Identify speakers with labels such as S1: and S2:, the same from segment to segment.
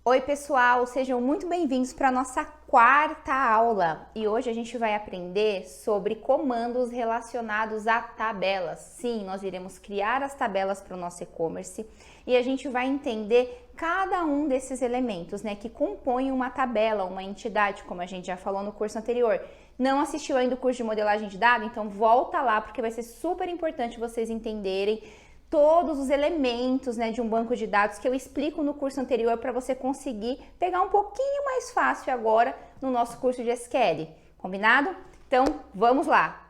S1: Oi pessoal, sejam muito bem-vindos para a nossa quarta aula e hoje a gente vai aprender sobre comandos relacionados a tabelas. Sim, nós iremos criar as tabelas para o nosso e-commerce e a gente vai entender cada um desses elementos, que compõem uma tabela, uma entidade, como a gente já falou no curso anterior. Não assistiu ainda o curso de modelagem de dados? Então volta lá porque vai ser super importante vocês entenderem todos os elementos de um banco de dados que eu explico no curso anterior para você conseguir pegar um pouquinho mais fácil agora no nosso curso de SQL. Combinado? Então, vamos lá!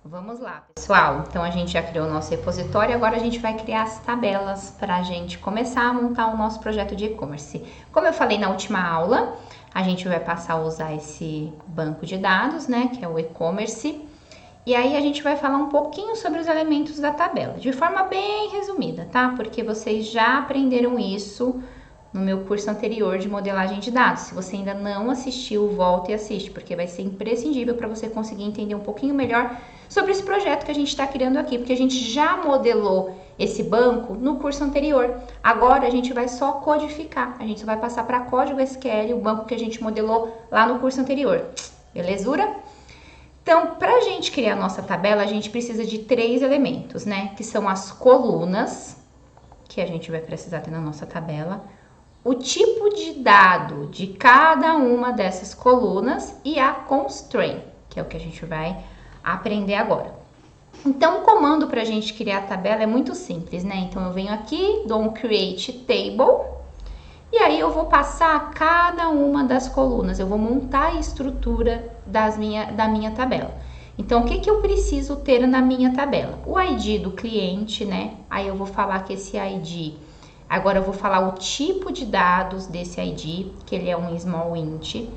S1: Vamos lá, pessoal. Então, a gente já criou o nosso repositório, agora a gente vai criar as tabelas para a gente começar a montar o nosso projeto de e-commerce. Como eu falei na última aula, a gente vai passar a usar esse banco de dados, que é o e-commerce. E aí a gente vai falar um pouquinho sobre os elementos da tabela, de forma bem resumida, tá? Porque vocês já aprenderam isso no meu curso anterior de modelagem de dados. Se você ainda não assistiu, volta e assiste, porque vai ser imprescindível para você conseguir entender um pouquinho melhor sobre esse projeto que a gente está criando aqui, porque a gente já modelou esse banco no curso anterior. Agora a gente vai só codificar, a gente vai passar para código SQL o banco que a gente modelou lá no curso anterior. Belezura? Então, para a gente criar a nossa tabela, a gente precisa de 3 elementos, que são as colunas, que a gente vai precisar ter na nossa tabela, o tipo de dado de cada uma dessas colunas e a constraint, que é o que a gente vai aprender agora. Então, o comando para a gente criar a tabela é muito simples, Então, eu venho aqui, dou um create table, e aí eu vou passar cada uma das colunas, eu vou montar a estrutura da minha tabela. Então, o que eu preciso ter na minha tabela? O ID do cliente, Aí eu vou falar que esse ID, agora eu vou falar o tipo de dados desse ID, que ele é um small int.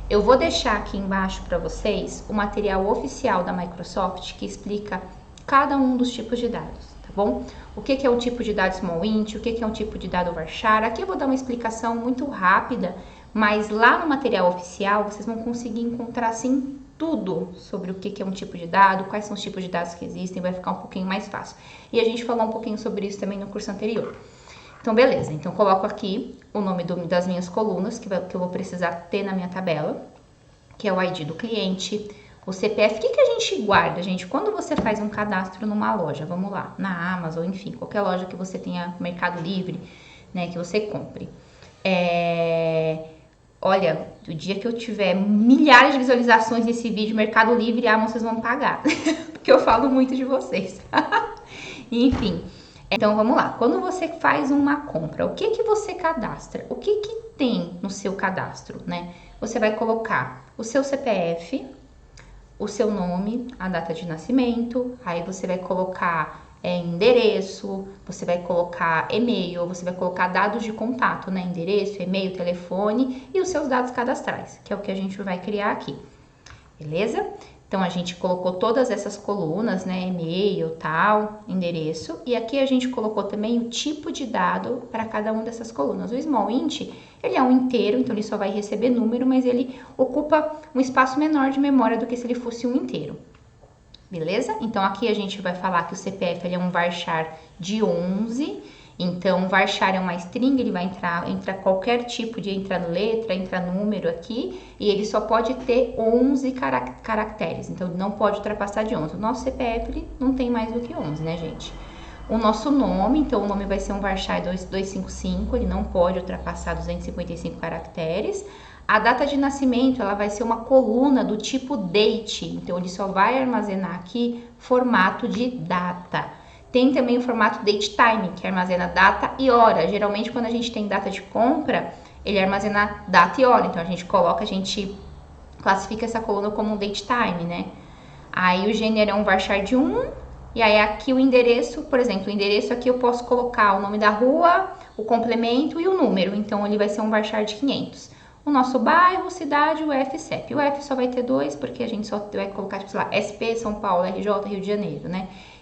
S1: Eu vou deixar aqui embaixo para vocês o material oficial da Microsoft que explica cada um dos tipos de dados, tá bom? O que é um tipo de dado small int, o que é um tipo de dado varchar. Aqui eu vou dar uma explicação muito rápida, mas lá no material oficial vocês vão conseguir encontrar assim tudo sobre o que é um tipo de dado, quais são os tipos de dados que existem, vai ficar um pouquinho mais fácil. E a gente falou um pouquinho sobre isso também no curso anterior. Então, beleza. Então, coloco aqui o nome das minhas colunas que eu vou precisar ter na minha tabela, que é o ID do cliente, o CPF. O que a gente guarda, gente? Quando você faz um cadastro numa loja, vamos lá, na Amazon, enfim, qualquer loja que você tenha Mercado Livre, que você compre. Olha, o dia que eu tiver milhares de visualizações desse vídeo, Mercado Livre, vocês vão pagar, porque eu falo muito de vocês. Enfim. Então, vamos lá. Quando você faz uma compra, o que você cadastra? O que tem no seu cadastro, Você vai colocar o seu CPF, o seu nome, a data de nascimento, aí você vai colocar endereço, você vai colocar e-mail, você vai colocar dados de contato, endereço, e-mail, telefone e os seus dados cadastrais, que é o que a gente vai criar aqui. Beleza? Então, a gente colocou todas essas colunas, e-mail, tal, endereço. E aqui a gente colocou também o tipo de dado para cada uma dessas colunas. O small int, ele é um inteiro, então ele só vai receber número, mas ele ocupa um espaço menor de memória do que se ele fosse um inteiro. Beleza? Então, aqui a gente vai falar que o CPF ele é um varchar de 11. Então, varchar é uma string, ele vai entrar qualquer tipo de letra, entra número aqui, e ele só pode ter 11 caracteres, então não pode ultrapassar de 11. O nosso CPF ele não tem mais do que 11, gente? O nosso nome, então o nome vai ser um varchar 255, ele não pode ultrapassar 255 caracteres. A data de nascimento, ela vai ser uma coluna do tipo date, então ele só vai armazenar aqui formato de data. Tem também o formato datetime, que armazena data e hora. Geralmente, quando a gente tem data de compra, ele armazena data e hora. Então, a gente classifica essa coluna como um datetime, Aí, o gênero é um varchar de 1. E aí, aqui o endereço, por exemplo, o endereço aqui eu posso colocar o nome da rua, o complemento e o número. Então, ele vai ser um varchar de 500. O nosso bairro, cidade, o FCEP. O F só vai ter 2, porque a gente só vai colocar, tipo, sei lá, SP, São Paulo, RJ, Rio de Janeiro,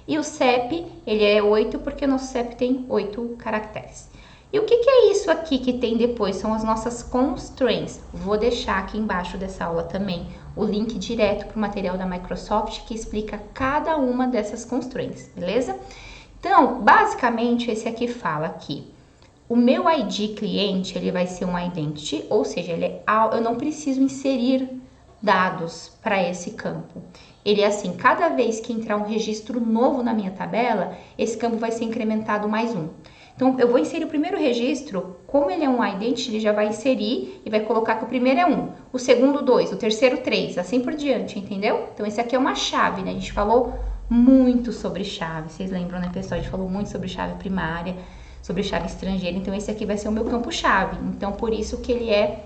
S1: E o CEP, ele é 8 porque o nosso CEP tem 8 caracteres. E o que é isso aqui que tem depois? São as nossas constraints. Vou deixar aqui embaixo dessa aula também o link direto para o material da Microsoft que explica cada uma dessas constraints, beleza? Então, basicamente, esse aqui fala que o meu ID cliente, ele vai ser um identity, ou seja, eu não preciso inserir dados para esse campo. Ele é assim, cada vez que entrar um registro novo na minha tabela, esse campo vai ser incrementado mais um. Então, eu vou inserir o primeiro registro, como ele é um identity, ele já vai inserir e vai colocar que o primeiro é 1, o segundo 2, o terceiro 3, assim por diante, entendeu? Então, esse aqui é uma chave, né? A gente falou muito sobre chave, vocês lembram, né, pessoal? A gente falou muito sobre chave primária, sobre chave estrangeira, então esse aqui vai ser o meu campo-chave. Então, por isso que ele é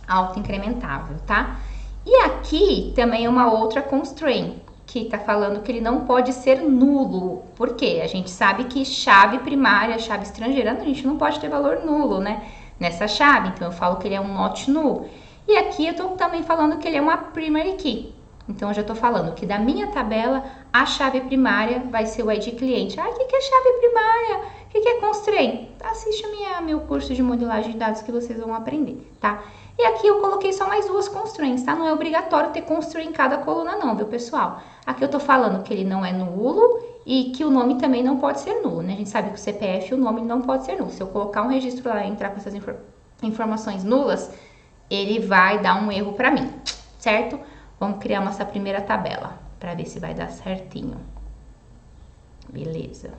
S1: auto-incrementável, tá? E aqui também é uma outra constraint, que tá falando que ele não pode ser nulo. Por quê? A gente sabe que chave primária, chave estrangeira, a gente não pode ter valor nulo, né? Nessa chave, então eu falo que ele é um not null. E aqui eu tô também falando que ele é uma primary key. Então eu já tô falando que da minha tabela, a chave primária vai ser o ID cliente. Ah, o que é chave primária? O que é constraint? Assiste meu curso de modelagem de dados que vocês vão aprender, tá? E aqui eu coloquei só mais duas constraints, tá? Não é obrigatório ter constraint em cada coluna não, viu, pessoal? Aqui eu tô falando que ele não é nulo e que o nome também não pode ser nulo, né? A gente sabe que o CPF, o nome não pode ser nulo. Se eu colocar um registro lá e entrar com essas informações nulas, ele vai dar um erro pra mim, certo? Vamos criar nossa primeira tabela, pra ver se vai dar certinho. Beleza.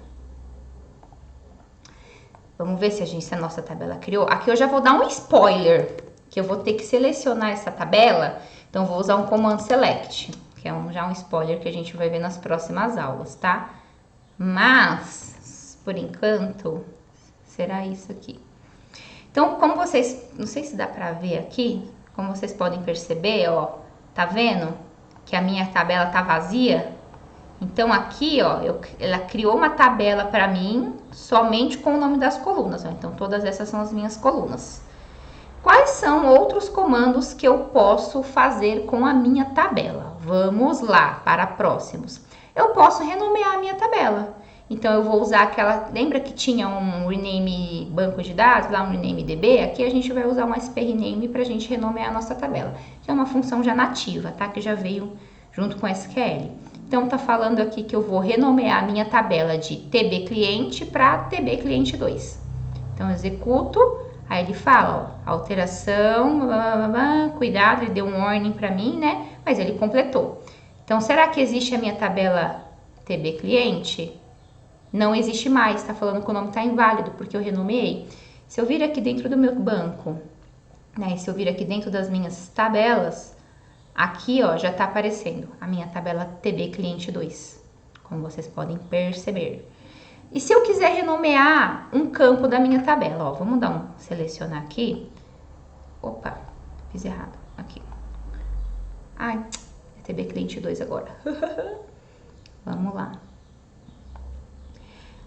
S1: Vamos ver se a nossa tabela criou. Aqui eu já vou dar um spoiler, que eu vou ter que selecionar essa tabela, então eu vou usar um comando select, que é já um spoiler que a gente vai ver nas próximas aulas, tá? Mas, por enquanto, será isso aqui. Então, como vocês, não sei se dá pra ver aqui, como vocês podem perceber, ó, tá vendo que a minha tabela tá vazia? Então, aqui, ó, ela criou uma tabela pra mim somente com o nome das colunas, ó. Então, todas essas são as minhas colunas. Quais são outros comandos que eu posso fazer com a minha tabela? Vamos lá, para próximos. Eu posso renomear a minha tabela. Então, eu vou usar aquela... Lembra que tinha um rename banco de dados, lá um rename DB? Aqui a gente vai usar um SP rename para a gente renomear a nossa tabela. Que é uma função já nativa, tá? Que já veio junto com SQL. Então, tá falando aqui que eu vou renomear a minha tabela de TB cliente para TB cliente 2. Então, eu executo... Aí ele fala, ó, alteração, cuidado, ele deu um warning para mim, né? Mas ele completou. Então, será que existe a minha tabela TB cliente? Não existe mais, tá falando que o nome tá inválido, porque eu renomeei. Se eu vir aqui dentro do meu banco, né? Se eu vir aqui dentro das minhas tabelas, aqui, ó, já tá aparecendo a minha tabela TB cliente 2, como vocês podem perceber. E se eu quiser renomear um campo da minha tabela, ó, vamos dar selecionar aqui. Opa, fiz errado, aqui. Ai, é TB cliente 2 agora. Vamos lá.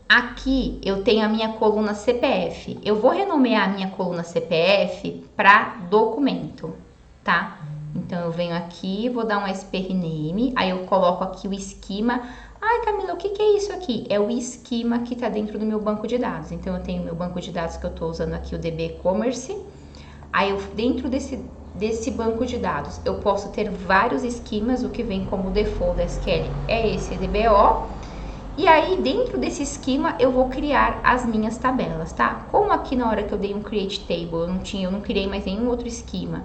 S1: Aqui eu tenho a minha coluna CPF. Eu vou renomear a minha coluna CPF para documento, tá? Então eu venho aqui, vou dar um SP rename, aí eu coloco aqui o esquema. Ai, Camila, o que é isso aqui? É o esquema que tá dentro do meu banco de dados. Então, eu tenho o meu banco de dados que eu tô usando aqui, o DB Commerce. Aí, dentro desse banco de dados, eu posso ter vários esquemas. O que vem como default da SQL é esse DBO. E aí, dentro desse esquema, eu vou criar as minhas tabelas, tá? Como aqui na hora que eu dei um Create Table, eu não criei mais nenhum outro esquema.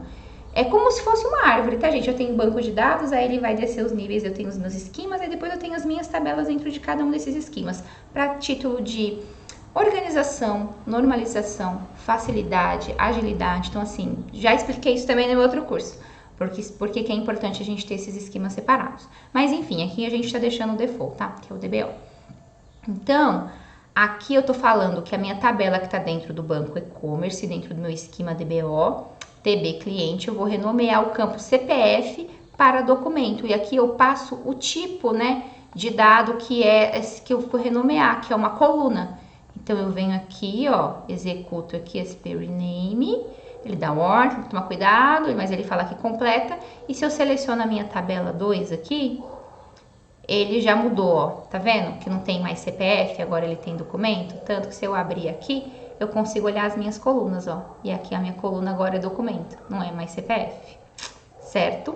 S1: É como se fosse uma árvore, tá, gente? Eu tenho um banco de dados, aí ele vai descer os níveis, eu tenho os meus esquemas, aí depois eu tenho as minhas tabelas dentro de cada um desses esquemas. Para título de organização, normalização, facilidade, agilidade. Então, assim, já expliquei isso também no meu outro curso. Porque que é importante a gente ter esses esquemas separados. Mas, enfim, aqui a gente tá deixando o default, tá? Que é o DBO. Então, aqui eu tô falando que a minha tabela que tá dentro do banco e-commerce, dentro do meu esquema DBO... TB cliente, eu vou renomear o campo CPF para documento. E aqui eu passo o tipo, né, de dado que eu vou renomear, que é uma coluna. Então, eu venho aqui, ó, executo aqui SP rename, ele dá ordem, toma cuidado, mas ele fala que completa. E se eu seleciono a minha tabela 2 aqui, ele já mudou, ó, tá vendo? Que não tem mais CPF, agora ele tem documento. Tanto que se eu abrir aqui, eu consigo olhar as minhas colunas, ó. E aqui a minha coluna agora é documento, não é mais CPF, certo?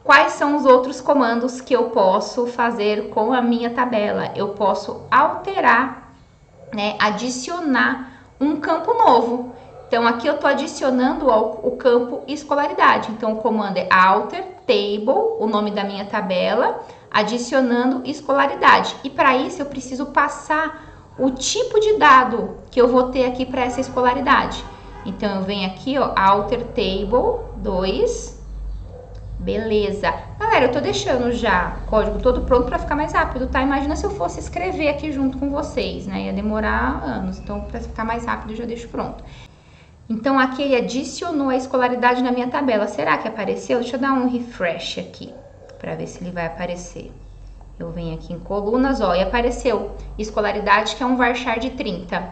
S1: Quais são os outros comandos que eu posso fazer com a minha tabela? Eu posso alterar, né, adicionar um campo novo. Então, aqui eu estou adicionando o campo escolaridade. Então, o comando é alter table, o nome da minha tabela, adicionando escolaridade. E para isso, eu preciso passar o tipo de dado que eu vou ter aqui para essa escolaridade. Então, eu venho aqui, ó, alter table 2. Beleza. Galera, eu tô deixando já o código todo pronto para ficar mais rápido, tá? Imagina se eu fosse escrever aqui junto com vocês, né? Ia demorar anos. Então, para ficar mais rápido, eu já deixo pronto. Então, aqui ele adicionou a escolaridade na minha tabela. Será que apareceu? Deixa eu dar um refresh aqui, para ver se ele vai aparecer. Eu venho aqui em colunas, ó, e apareceu escolaridade, que é um varchar de 30.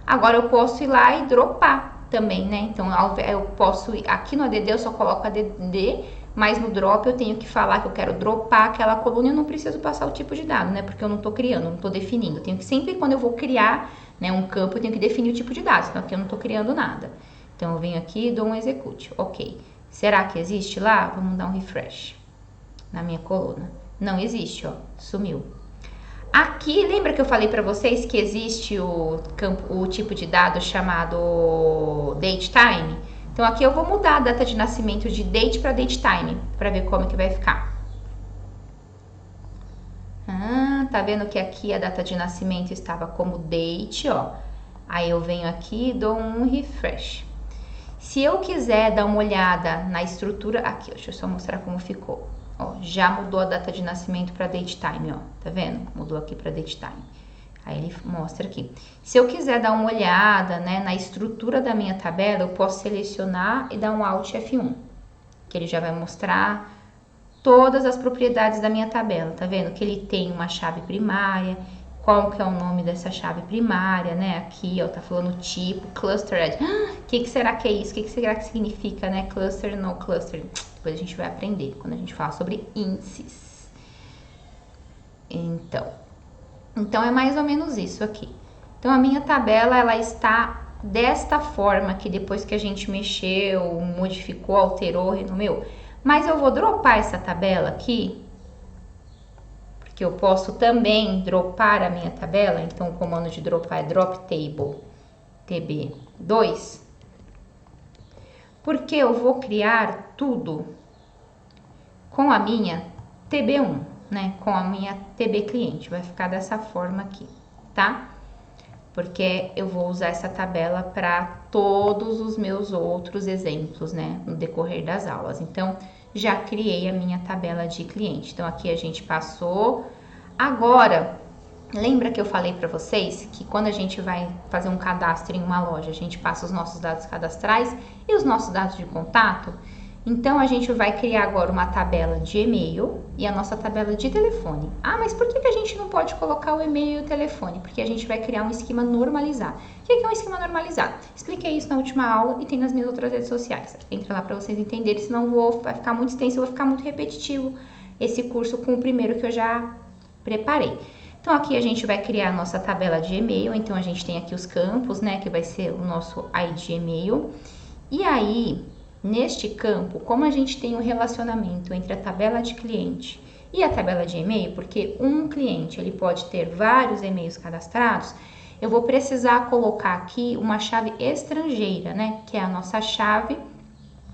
S1: Agora, eu posso ir lá e dropar também, né? Então, eu posso ir aqui no ADD, eu só coloco ADD, mas no drop eu tenho que falar que eu quero dropar aquela coluna e eu não preciso passar o tipo de dado, né? Porque eu não tô criando, não tô definindo. Eu tenho que sempre, quando eu vou criar, né, um campo, eu tenho que definir o tipo de dados, então aqui eu não tô criando nada. Então, eu venho aqui e dou um execute. Ok. Será que existe lá? Vamos dar um refresh na minha coluna. Não existe, ó. Sumiu. Aqui, lembra que eu falei para vocês que existe o tipo de dado chamado datetime? Então, aqui eu vou mudar a data de nascimento de date para datetime, para ver como que vai ficar. Tá vendo que aqui a data de nascimento estava como date, ó. Aí eu venho aqui e dou um refresh. Se eu quiser dar uma olhada na estrutura, aqui, deixa eu só mostrar como ficou. Ó, já mudou a data de nascimento para datetime, ó. Tá vendo? Mudou aqui para datetime. Aí ele mostra aqui. Se eu quiser dar uma olhada, né, na estrutura da minha tabela, eu posso selecionar e dar um Alt F1, que ele já vai mostrar todas as propriedades da minha tabela. Tá vendo? Que ele tem uma chave primária, qual que é o nome dessa chave primária, né? Aqui, ó, tá falando tipo, clustered. O que será que é isso? O que será que significa, né? Cluster, no cluster. Depois a gente vai aprender quando a gente fala sobre índices. Então é mais ou menos isso aqui. Então a minha tabela, ela está desta forma aqui, depois que a gente mexeu, modificou, alterou, renomeou. Mas eu vou dropar essa tabela aqui, porque eu posso também dropar a minha tabela. Então o comando de dropar é drop table tb2, porque eu vou criar tudo com a minha tb1, né? Com a minha tb cliente, vai ficar dessa forma aqui, tá? Porque eu vou usar essa tabela para todos os meus outros exemplos, né? No decorrer das aulas. Então, já criei a minha tabela de cliente. Então, aqui a gente passou. Agora, lembra que eu falei para vocês que quando a gente vai fazer um cadastro em uma loja, a gente passa os nossos dados cadastrais e os nossos dados de contato? Então, a gente vai criar agora uma tabela de e-mail e a nossa tabela de telefone. Ah, mas por que a gente não pode colocar o e-mail e o telefone? Porque a gente vai criar um esquema normalizado. O que é um esquema normalizado? Expliquei isso na última aula e tem nas minhas outras redes sociais. Entra lá para vocês entenderem, senão vai ficar muito extenso, vai ficar muito repetitivo esse curso com o primeiro que eu já preparei. Então, aqui a gente vai criar a nossa tabela de e-mail. Então, a gente tem aqui os campos, né, que vai ser o nosso ID e-mail. E aí, neste campo, como a gente tem um relacionamento entre a tabela de cliente e a tabela de e-mail, porque um cliente ele pode ter vários e-mails cadastrados, eu vou precisar colocar aqui uma chave estrangeira, né? Que é a nossa chave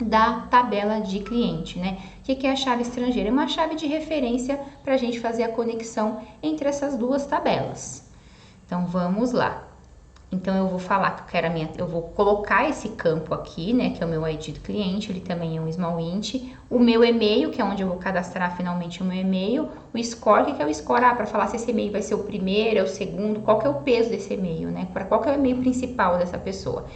S1: da tabela de cliente, né? O que é a chave estrangeira? É uma chave de referência para a gente fazer a conexão entre essas duas tabelas. Então, vamos lá. Então, eu vou falar que eu quero eu vou colocar esse campo aqui, né, que é o meu ID do cliente, ele também é um small int, o meu e-mail, que é onde eu vou cadastrar finalmente o meu e-mail, o score, o que é o score? Ah, para falar se esse e-mail vai ser o primeiro, é o segundo, qual que é o peso desse e-mail, né, para qual que é o e-mail principal dessa pessoa.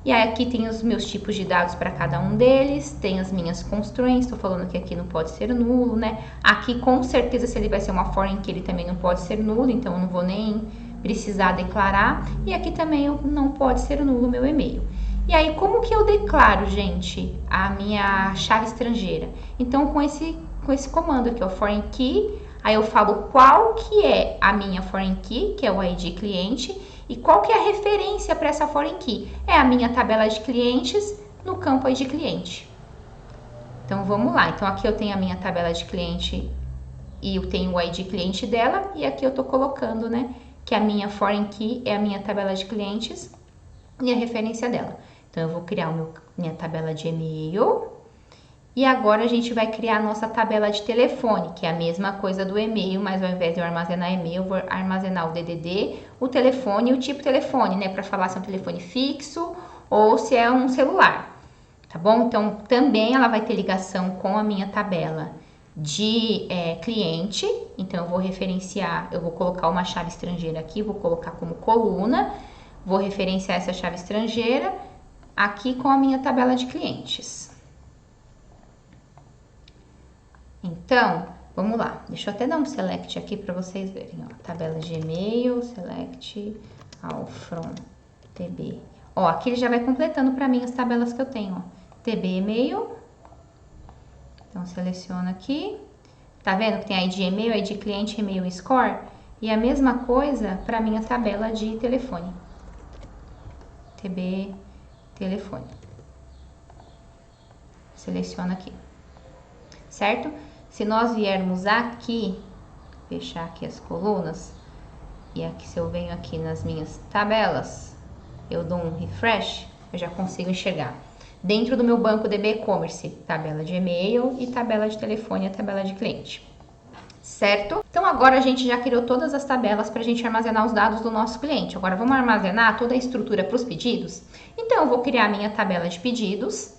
S1: E aí, aqui tem os meus tipos de dados para cada um deles, tem as minhas constraints, estou falando que aqui não pode ser nulo, né, aqui com certeza se ele vai ser uma foreign key, ele também não pode ser nulo, então eu não vou nem precisar declarar, e aqui também não pode ser nulo o meu e-mail. E aí, como que eu declaro, gente, a minha chave estrangeira? Então, com esse comando aqui, ó, foreign key, aí eu falo qual que é a minha foreign key, que é o ID cliente, e qual que é a referência para essa foreign key? É a minha tabela de clientes no campo ID cliente. Então, vamos lá. Então, aqui eu tenho a minha tabela de cliente e eu tenho o ID cliente dela. E aqui eu tô colocando, né, que a minha foreign key é a minha tabela de clientes e a referência dela. Então, eu vou criar minha tabela de e-mail. E agora a gente vai criar a nossa tabela de telefone, que é a mesma coisa do e-mail, mas ao invés de eu armazenar e-mail, eu vou armazenar o DDD, o telefone e o tipo de telefone, né? Para falar se é um telefone fixo ou se é um celular, tá bom? Então, também ela vai ter ligação com a minha tabela de cliente. Então, eu vou referenciar, eu vou colocar uma chave estrangeira aqui, vou colocar como coluna, vou referenciar essa chave estrangeira aqui com a minha tabela de clientes. Então, vamos lá. Deixa eu até dar um select aqui para vocês verem, ó. Tabela de e-mail, select all from TB. Ó, aqui ele já vai completando para mim as tabelas que eu tenho, ó. TB e-mail. Então, seleciona aqui. Tá vendo que tem ID e-mail, ID cliente, e-mail e score? E a mesma coisa para minha tabela de telefone. TB telefone. Seleciona aqui. Certo? Se nós viermos aqui, fechar aqui as colunas, e aqui se eu venho aqui nas minhas tabelas, eu dou um refresh, eu já consigo enxergar. Dentro do meu banco DB E-commerce, tabela de e-mail e tabela de telefone e a tabela de cliente. Certo? Então agora a gente já criou todas as tabelas para a gente armazenar os dados do nosso cliente. Agora vamos armazenar toda a estrutura para os pedidos? Então eu vou criar a minha tabela de pedidos,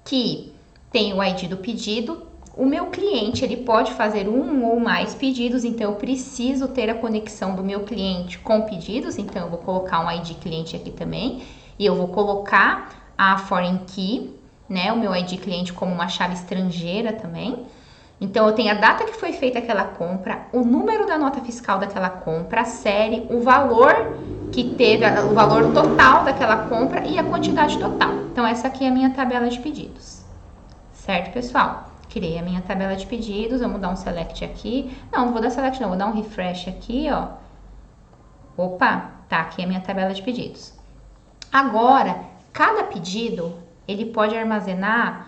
S1: que tem o ID do pedido. O meu cliente, ele pode fazer um ou mais pedidos, então eu preciso ter a conexão do meu cliente com pedidos, então eu vou colocar um ID cliente aqui também, e eu vou colocar a foreign key, né, o meu ID cliente como uma chave estrangeira também. Então eu tenho a data que foi feita aquela compra, o número da nota fiscal daquela compra, a série, o valor que teve, o valor total daquela compra e a quantidade total. Então essa aqui é a minha tabela de pedidos. Certo, pessoal? Criei a minha tabela de pedidos, vamos dar um select aqui. Não vou dar select não, vou dar um refresh aqui, ó. Opa, tá aqui a minha tabela de pedidos. Agora, cada pedido, ele pode armazenar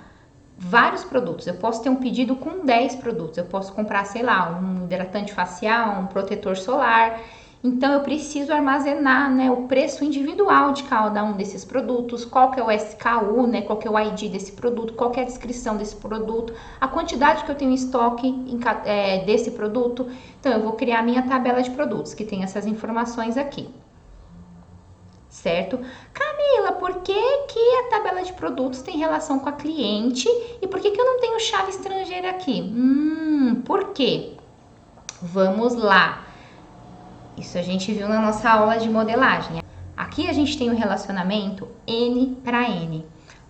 S1: vários produtos. Eu posso ter um pedido com 10 produtos. Eu posso comprar, sei lá, um hidratante facial, um protetor solar. Então, eu preciso armazenar, né, o preço individual de cada um desses produtos, qual que é o SKU, né, qual que é o ID desse produto, qual que é a descrição desse produto, a quantidade que eu tenho em estoque desse produto. Então, eu vou criar a minha tabela de produtos, que tem essas informações aqui. Certo? Camila, por que a tabela de produtos tem relação com a cliente e por que eu não tenho chave estrangeira aqui? Por quê? Vamos lá. Isso a gente viu na nossa aula de modelagem. Aqui a gente tem um relacionamento N para N.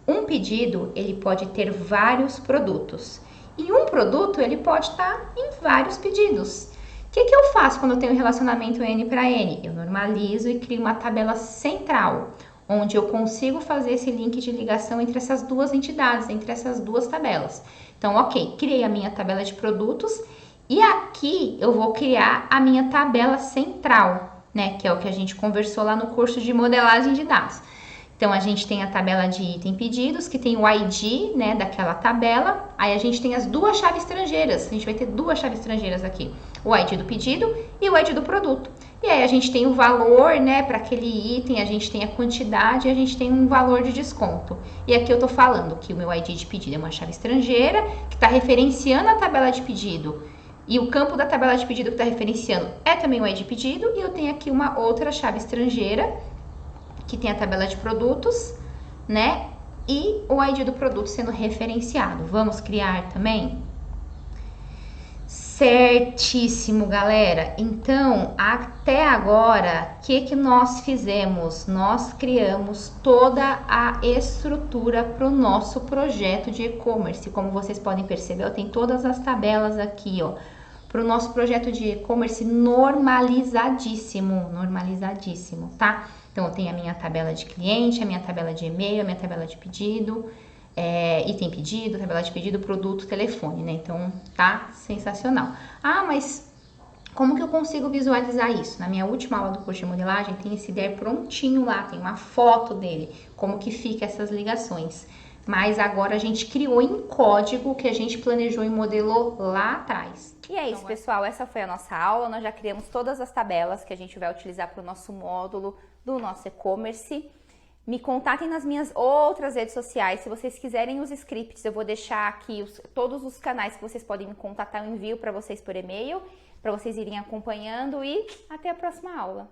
S1: Um pedido, ele pode ter vários produtos. E um produto, ele pode estar em vários pedidos. O que eu faço quando eu tenho um relacionamento N para N? Eu normalizo e crio uma tabela central, onde eu consigo fazer esse link de ligação entre essas duas entidades, entre essas duas tabelas. Então, ok, criei a minha tabela de produtos e aqui eu vou criar a minha tabela central, né? Que é o que a gente conversou lá no curso de modelagem de dados. Então, a gente tem a tabela de item pedidos, que tem o ID, né, daquela tabela. Aí, a gente tem as duas chaves estrangeiras. A gente vai ter duas chaves estrangeiras aqui. O ID do pedido e o ID do produto. E aí, a gente tem o valor, né, para aquele item. A gente tem a quantidade e a gente tem um valor de desconto. E aqui eu tô falando que o meu ID de pedido é uma chave estrangeira, que está referenciando a tabela de pedido. E o campo da tabela de pedido que está referenciando é também o ID pedido. E eu tenho aqui uma outra chave estrangeira, que tem a tabela de produtos, né? E o ID do produto sendo referenciado. Vamos criar também? Certíssimo, galera. Então, até agora, o que nós fizemos? Nós criamos toda a estrutura para o nosso projeto de e-commerce. Como vocês podem perceber, eu tenho todas as tabelas aqui, ó, para o nosso projeto de e-commerce normalizadíssimo, tá? Então, eu tenho a minha tabela de cliente, a minha tabela de e-mail, a minha tabela de pedido, item pedido, tabela de pedido, produto, telefone, né? Então, tá sensacional. Ah, mas como que eu consigo visualizar isso? Na minha última aula do curso de modelagem, tem esse IDER prontinho lá, tem uma foto dele, como que fica essas ligações. mas agora a gente criou em código o que a gente planejou e modelou lá atrás.
S2: E é isso, pessoal, essa foi a nossa aula, nós já criamos todas as tabelas que a gente vai utilizar para o nosso módulo do nosso e-commerce. Me contatem nas minhas outras redes sociais, se vocês quiserem os scripts, eu vou deixar aqui todos os canais que vocês podem me contatar, eu envio para vocês por e-mail, para vocês irem acompanhando e até a próxima aula.